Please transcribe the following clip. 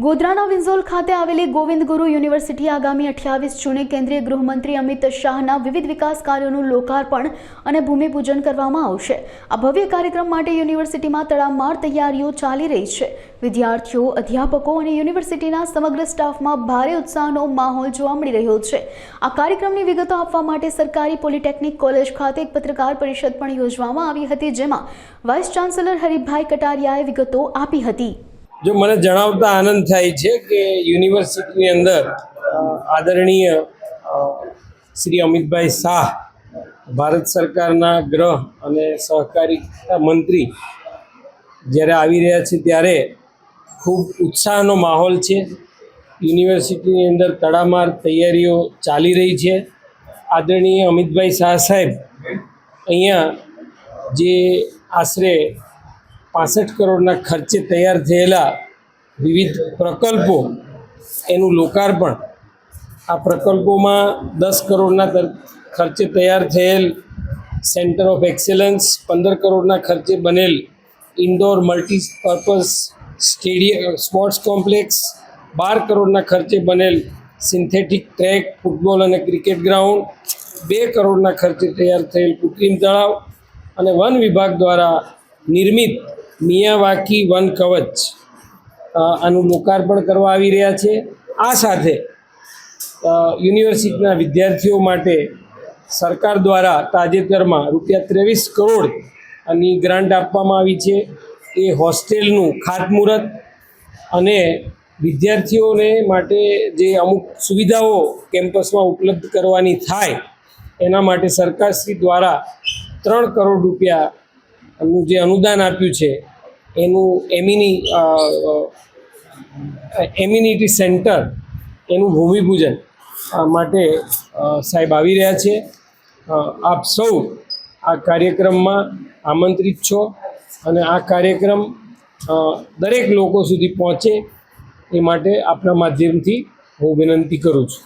ગોધરાના વિંઝોલ ખાતે આવેલી ગોવિંદ ગુરુ યુનિવર્સિટી આગામી 28 જૂને કેન્દ્રીય ગૃહમંત્રી અમિત શાહના વિવિધ વિકાસ કાર્યોનું લોકાર્પણ અને ભૂમિપૂજન કરવામાં આવશે। આ ભવ્ય કાર્યક્રમ માટે યુનિવર્સિટીમાં તડામાર તૈયારીઓ ચાલી રહી છે। વિદ્યાર્થીઓ, અધ્યાપકો અને યુનિવર્સિટીના સમગ્ર સ્ટાફમાં ભારે ઉત્સાહનો માહોલ જોવા મળી રહ્યો છે। આ કાર્યક્રમની વિગતો આપવા માટે સરકારી પોલિટેકનિક કોલેજ ખાતે એક પત્રકાર પરિષદ પણ યોજવામાં આવી હતી, જેમાં વાઇસ ચાન્સેલર હરીભાઈ કટારિયાએ વિગતો આપી હતી। जो મને જણાવતા આનંદ થાય છે કે યુનિવર્સિટીની અંદર આદરણીય શ્રી અમિતભાઈ શાહ ભારત સરકારના ગૃહ અને સહકારિતા મંત્રી જ્યારે આવી રહ્યા છે ત્યારે ખૂબ ઉત્સાહનો માહોલ છે। યુનિવર્સિટીની અંદર તડામાર તૈયારીઓ ચાલી રહી છે। આદરણીય અમિતભાઈ શાહ સાહેબ અહીંયા જે આશરે 65 કરોડના ખર્ચે તૈયાર થયેલા વિવિધ પ્રકલ્પો એનું લોકાર્પણ, આ પ્રકલ્પોમાં 10 કરોડના ખર્ચે તૈયાર થયેલ સેન્ટર ઓફ એક્સેલન્સ, 15 કરોડના ખર્ચે બનેલ indoor multipurpose stadium sports complex, 12 કરોડના ખર્ચે બનેલ સિન્થેટિક ટ્રેક, ફૂટબોલ અને ક્રિકેટ ગ્રાઉન્ડ, 2 કરોડના ખર્ચે તૈયાર થયેલ કૃત્રિમ તળાવ અને વન વિભાગ દ્વારા નિર્મિત મિયાવાકી વન કવચ આનું લોકાર્પણ કરવા આવી રહ્યા છે। આ સાથે યુનિવર્સિટીના વિદ્યાર્થીઓ માટે સરકાર દ્વારા તાજેતરમાં ₹23 કરોડની ગ્રાન્ટ આપવામાં આવી છે। એ હોસ્ટેલનું ખાતમુહૂર્ત અને વિદ્યાર્થીઓને માટે જે અમુક સુવિધાઓ કેમ્પસમાં ઉપલબ્ધ કરવાની થાય એના માટે સરકારશ્રી દ્વારા ₹3 કરોડ નું જે અનુદાન આપ્યું છે એનું એમ્યુનિટી સેન્ટર એનું ભૂમિપૂજન માટે સાહેબ આવી રહ્યા છે। આપ સૌ આ કાર્યક્રમમાં આમંત્રિત છો અને આ કાર્યક્રમ દરેક લોકો સુધી પહોંચે એ માટે આપણા માધ્યમથી હું વિનંતી કરું છું।